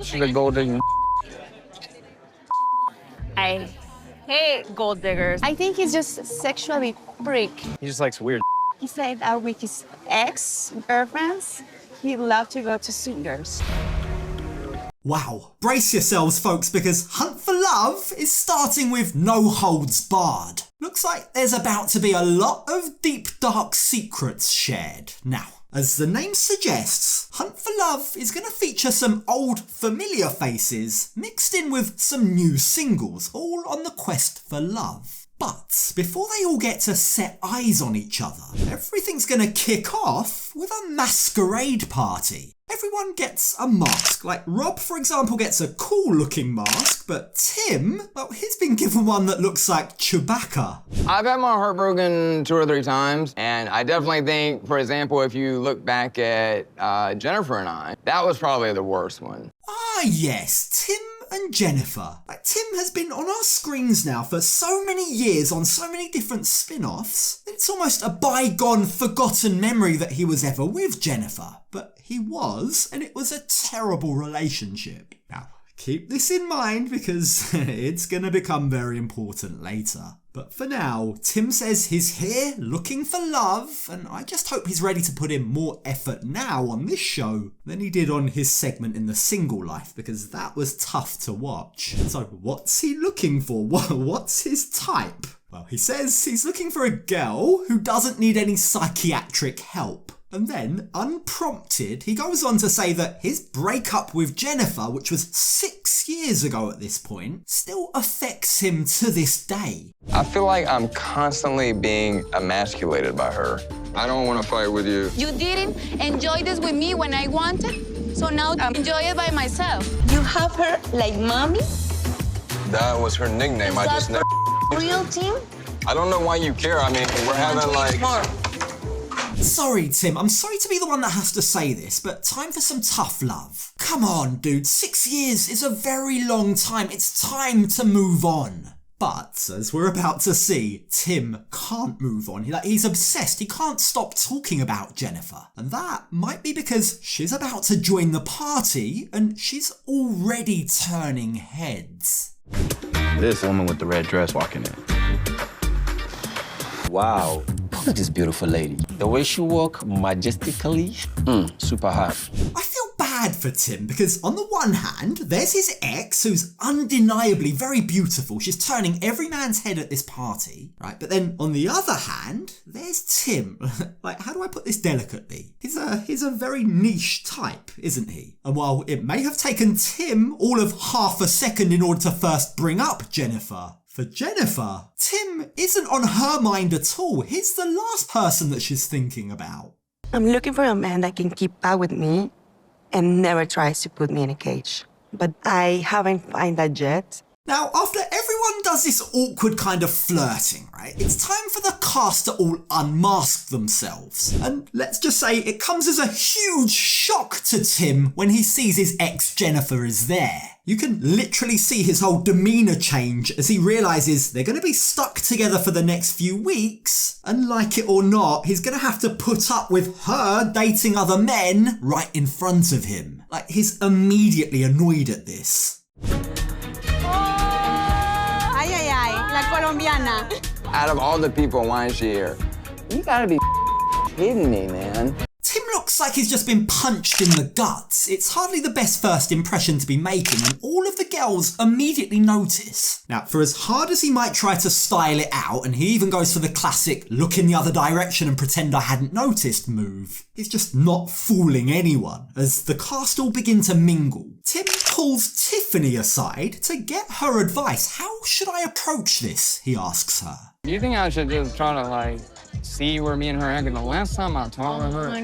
She's a gold digger. I hate gold diggers. I think he's just sexually freak. He just likes weird. He said that with his ex-girlfriends, he loved to go to swingers. Wow, brace yourselves folks, because Hunt for Love is starting with no holds barred. Looks like there's about to be a lot of deep dark secrets shared. Now, as the name suggests, Hunt for Love is going to feature some old familiar faces mixed in with some new singles, all on the quest for love. But before they all get to set eyes on each other, everything's going to kick off with a masquerade party. Everyone gets a mask. Like Rob, for example, gets a cool looking mask, but Tim, well, he's been given one that looks like Chewbacca. I've had my heart broken 2 or 3 times, and I definitely think, for example, if you look back at Jennifer and I, that was probably the worst one. Ah, yes, Tim and Jennifer. Like, Tim has been on our screens now for so many years on so many different spin-offs that it's almost a bygone, forgotten memory that he was ever with Jennifer. But he was, and it was a terrible relationship. Now, keep this in mind because it's gonna become very important later. But for now, Tim says he's here looking for love, and I just hope he's ready to put in more effort now on this show than he did on his segment in the single life, because that was tough to watch. So what's he looking for? What's his type? Well, he says he's looking for a girl who doesn't need any psychiatric help. And then, unprompted, he goes on to say that his breakup with Jennifer, which was 6 years ago at this point, still affects him to this day. I feel like I'm constantly being emasculated by her. I don't want to fight with you. You didn't enjoy this with me when I wanted, so now I'm enjoying it by myself. You have her like mommy? That was her nickname. I just never. Real team? I don't know why you care. I mean, we're having like. Sorry, Tim, I'm sorry to be the one that has to say this, but time for some tough love. Come on, dude, 6 years is a very long time. It's time to move on. But, as we're about to see, Tim can't move on. He's obsessed. He can't stop talking about Jennifer. And that might be because she's about to join the party, and she's already turning heads. This woman with the red dress walking in. Wow, look at this beautiful lady. The way she walk majestically, super hot. I feel bad for Tim because on the one hand, there's his ex who's undeniably very beautiful. She's turning every man's head at this party, right? But then on the other hand, there's Tim. Like, how do I put this delicately? He's a very niche type, isn't he? And while it may have taken Tim all of half a second in order to first bring up Jennifer, for Jennifer, Tim isn't on her mind at all. He's the last person that she's thinking about. I'm looking for a man that can keep up with me and never tries to put me in a cage. But I haven't found that yet. Now, after everyone does this awkward kind of flirting, right, it's time for the cast to all unmask themselves. And let's just say it comes as a huge shock to Tim when he sees his ex Jennifer is there. You can literally see his whole demeanour change as he realises they're going to be stuck together for the next few weeks, and like it or not, he's going to have to put up with her dating other men right in front of him. Like, he's immediately annoyed at this. Ay, ay, ay, la colombiana. Out of all the people, why is she here? You gotta be kidding me, man. Tim looks like he's just been punched in the guts. It's hardly the best first impression to be making, and all of the girls immediately notice. Now, for as hard as he might try to style it out, and he even goes for the classic look in the other direction and pretend I hadn't noticed move, he's just not fooling anyone. As the cast all begin to mingle, Tim pulls Tiffany aside to get her advice. How should I approach this? He asks her. Do you think I should just try to, like, see where me and her are? Because the last time I talked to her,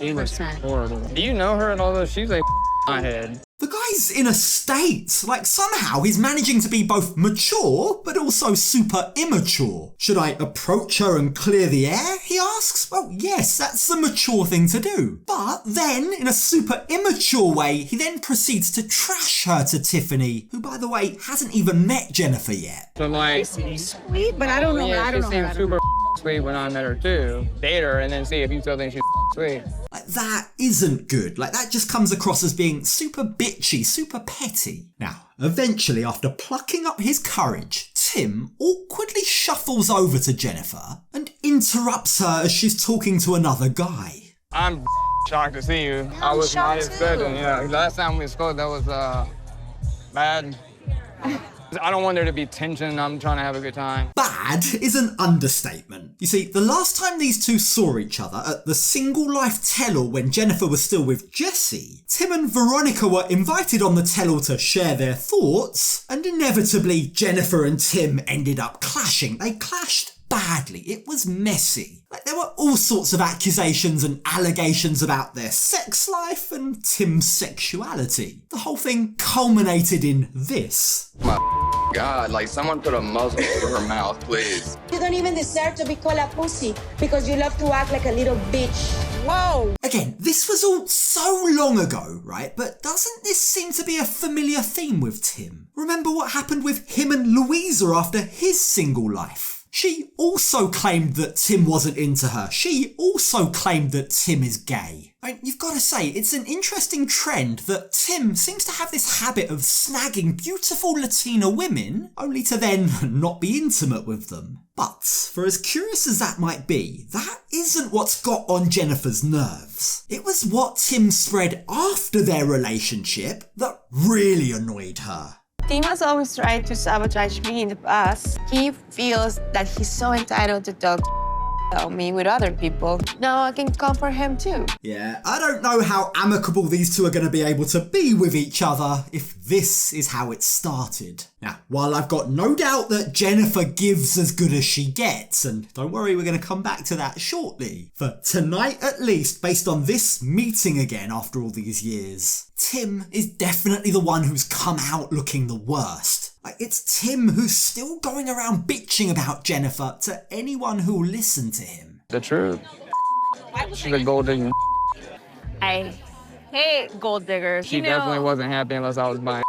it was horrible. Do you know her at all, though? She's like my head. The guy's in a state. Like, somehow he's managing to be both mature, but also super immature. Should I approach her and clear the air, he asks? Well, yes, that's the mature thing to do. But then, in a super immature way, he then proceeds to trash her to Tiffany, who, by the way, hasn't even met Jennifer yet. So, like, Sweet, but I don't know. yeah, she seemed super sweet when I met her, too. Date her and then see if you still think she's sweet. Like, that isn't good. Like, that just comes across as being super bitchy, super petty. Now, eventually, after plucking up his courage, Tim awkwardly shuffles over to Jennifer and interrupts her as she's talking to another guy. I'm shocked to see you. I was not expecting, yeah. Last time we spoke, that was bad. I don't want there to be tension. I'm trying to have a good time. Bad is an understatement. You see, the last time these two saw each other at the single life tell-all when Jennifer was still with Jesse, Tim and Veronica were invited on the tell-all to share their thoughts, and inevitably Jennifer and Tim ended up clashing. They clashed badly. It was messy. Like, there were all sorts of accusations and allegations about their sex life and Tim's sexuality. The whole thing culminated in this. My God, like someone put a muzzle over her mouth, please. You don't even deserve to be called a pussy because you love to act like a little bitch. Whoa. Again, this was all so long ago, right? But doesn't this seem to be a familiar theme with Tim? Remember what happened with him and Louisa after his single life? She also claimed that Tim wasn't into her. She also claimed that Tim is gay. I mean, you've got to say, it's an interesting trend that Tim seems to have this habit of snagging beautiful Latina women, only to then not be intimate with them. But, for as curious as that might be, that isn't what's got on Jennifer's nerves. It was what Tim spread after their relationship that really annoyed her. Tim has always tried to sabotage me in the past. He feels that he's so entitled to talk about me with other people. Now I can come for him too. Yeah, I don't know how amicable these two are going to be able to be with each other if this is how it started. Now, while I've got no doubt that Jennifer gives as good as she gets, and don't worry, we're going to come back to that shortly, for tonight at least, based on this meeting again after all these years, Tim is definitely the one who's come out looking the worst. Like, it's Tim who's still going around bitching about Jennifer to anyone who'll listen to him. The truth. She's a gold digger. I hate gold diggers. She definitely wasn't happy unless I was buying.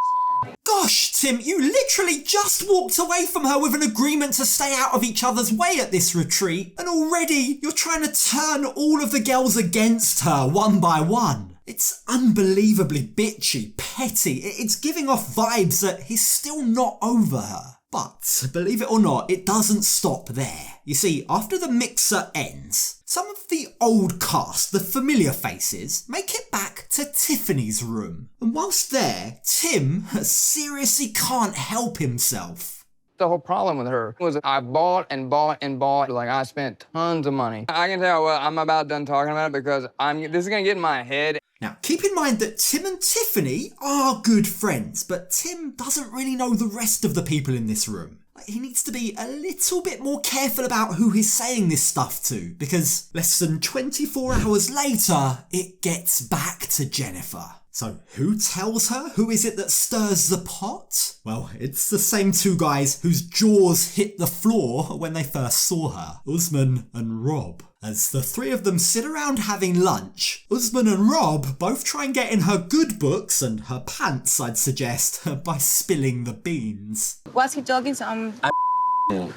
Gosh, Tim, you literally just walked away from her with an agreement to stay out of each other's way at this retreat, and already you're trying to turn all of the girls against her one by one. It's unbelievably bitchy, petty. It's giving off vibes that he's still not over her. But, believe it or not, it doesn't stop there. You see, after the mixer ends, some of the old cast, the familiar faces, make it back to Tiffany's room. And whilst there, Tim seriously can't help himself. The whole problem with her was I bought and bought and bought. Like, I spent tons of money. I can tell, well, I'm about done talking about it because this is gonna get in my head. Now, keep in mind that Tim and Tiffany are good friends, but Tim doesn't really know the rest of the people in this room. He needs to be a little bit more careful about who he's saying this stuff to, because less than 24 hours later, it gets back to Jennifer. So who tells her? Who is it that stirs the pot? Well, it's the same two guys whose jaws hit the floor when they first saw her, Usman and Rob. As the three of them sit around having lunch, Usman and Rob both try and get in her good books and her pants, I'd suggest, by spilling the beans. Was he talking some?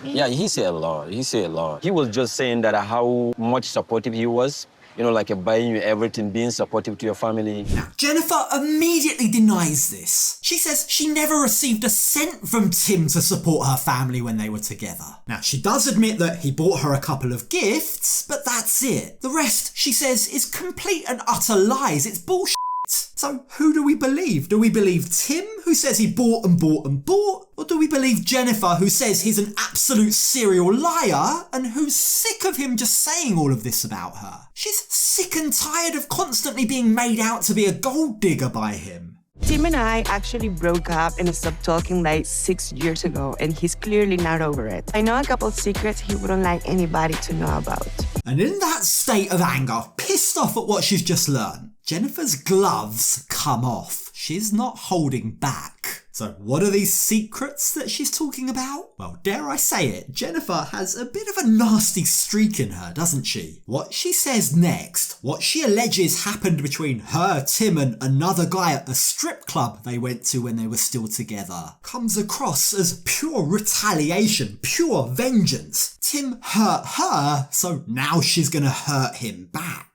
Yeah, he said a lot. He was just saying that how much supportive he was. You know, like buying you everything, being supportive to your family. Now, Jennifer immediately denies this. She says she never received a cent from Tim to support her family when they were together. Now, she does admit that he bought her a couple of gifts, but that's it. The rest, she says, is complete and utter lies. It's bullshit. So who do we believe? Do we believe Tim, who says he bought and bought and bought? Or do we believe Jennifer, who says he's an absolute serial liar and who's sick of him just saying all of this about her? She's sick and tired of constantly being made out to be a gold digger by him. Tim and I actually broke up and stopped talking like 6 years ago, and he's clearly not over it. I know a couple secrets he wouldn't like anybody to know about. And in that state of anger, pissed off at what she's just learned, Jennifer's gloves come off. She's not holding back. So what are these secrets that she's talking about? Well, dare I say it, Jennifer has a bit of a nasty streak in her, doesn't she? What she says next, what she alleges happened between her, Tim, and another guy at a strip club they went to when they were still together, comes across as pure retaliation, pure vengeance. Tim hurt her, so now she's gonna hurt him back.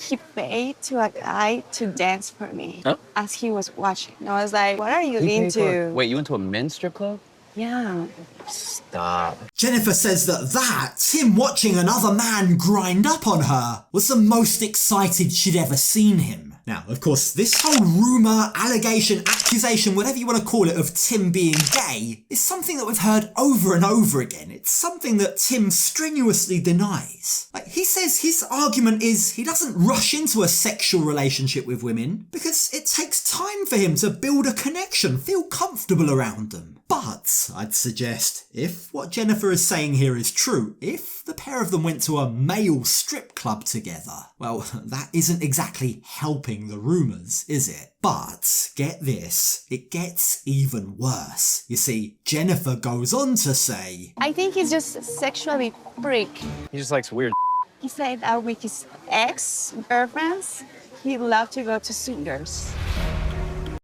He paid to a guy to dance for me Huh? as he was watching. And I was like, what are you into? Wait, you went to a men's strip club? Yeah. Stop. Jennifer says that Tim watching another man grind up on her was the most excited she'd ever seen him. Now, of course, this whole rumour, allegation, accusation, whatever you want to call it, of Tim being gay is something that we've heard over and over again. It's something that Tim strenuously denies. Like, he says his argument is he doesn't rush into a sexual relationship with women because it takes time for him to build a connection, feel comfortable around them. But I'd suggest, if what Jennifer is saying here is true, if the pair of them went to a male strip club together, well, that isn't exactly helping the rumours, is it? But, get this, it gets even worse. You see, Jennifer goes on to say, I think he's just sexually freak. He just likes weird. He said that with his ex-girlfriends, he loved to go to swingers.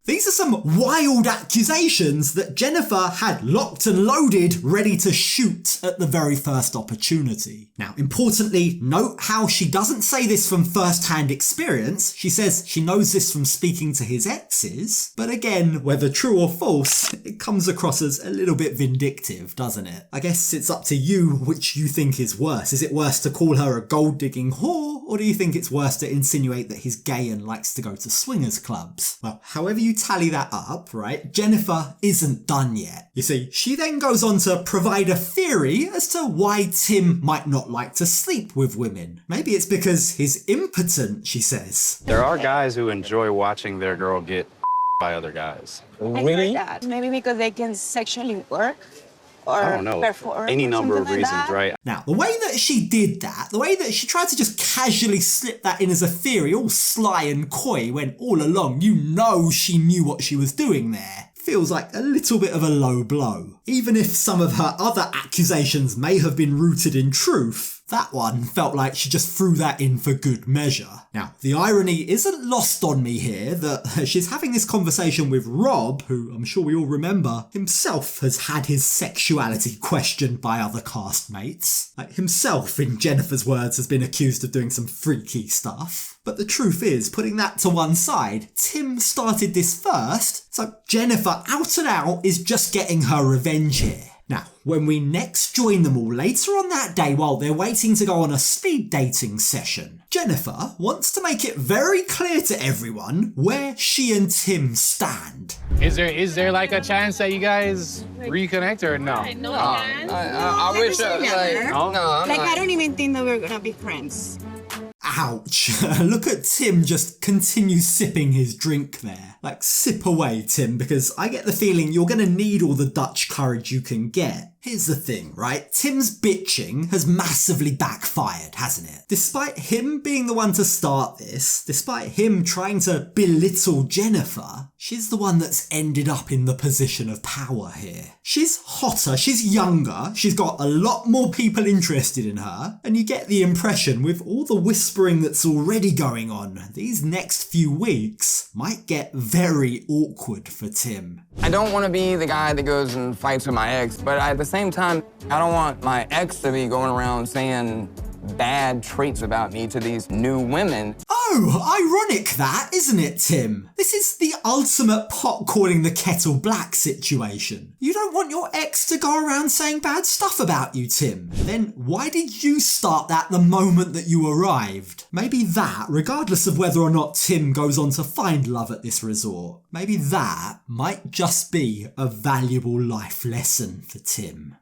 These are some wild accusations that Jennifer had locked and loaded, ready to shoot at the very first opportunity. Now, importantly, note how she doesn't say this from first-hand experience. She says she knows this from speaking to his exes. But again, whether true or false, it comes across as a little bit vindictive, doesn't it? I guess it's up to you which you think is worse. Is it worse to call her a gold-digging whore, or do you think it's worse to insinuate that he's gay and likes to go to swingers clubs? Well, however you tally that up, right, Jennifer isn't done yet. You see, she then goes on to provide a theory as to why Tim might not like to sleep with women. Maybe it's because he's impotent, she says. There are guys who enjoy watching their girl get by other guys. Really? That. Maybe because they can sexually work or I don't know. perform. Any or number of something like reasons, that. right? Now, the way that she did that, the way that she tried to just casually slip that in as a theory, all sly and coy, when all along you know she knew what she was doing there, feels like a little bit of a low blow. Even if some of her other accusations may have been rooted in truth, that one felt like she just threw that in for good measure. Now, the irony isn't lost on me here that she's having this conversation with Rob, who I'm sure we all remember, himself has had his sexuality questioned by other castmates. Like, himself, in Jennifer's words, has been accused of doing some freaky stuff. But the truth is, putting that to one side, Tim started this first, so Jennifer out and out is just getting her revenge here. Now, when we next join them all later on that day while they're waiting to go on a speed dating session, Jennifer wants to make it very clear to everyone where she and Tim stand. Is there like a chance that you guys reconnect or no? No, I wish no, I don't even think that we're gonna be friends. Ouch. Look at Tim just continue sipping his drink there. Like, sip away, Tim, because I get the feeling you're gonna need all the Dutch courage you can get. Here's the thing, right? Tim's bitching has massively backfired, hasn't it? Despite him being the one to start this, despite him trying to belittle Jennifer, she's the one that's ended up in the position of power here. She's hotter, she's younger, she's got a lot more people interested in her, and you get the impression with all the whispering that's already going on, these next few weeks might get very awkward for Tim. I don't want to be the guy that goes and fights with my ex, but at the same time, I don't want my ex to be going around saying bad traits about me to these new women. Oh, ironic that, isn't it, Tim? This is the ultimate pot calling the kettle black situation. You don't want your ex to go around saying bad stuff about you, Tim. Then why did you start that the moment that you arrived? Maybe that, regardless of whether or not Tim goes on to find love at this resort, maybe that might just be a valuable life lesson for Tim.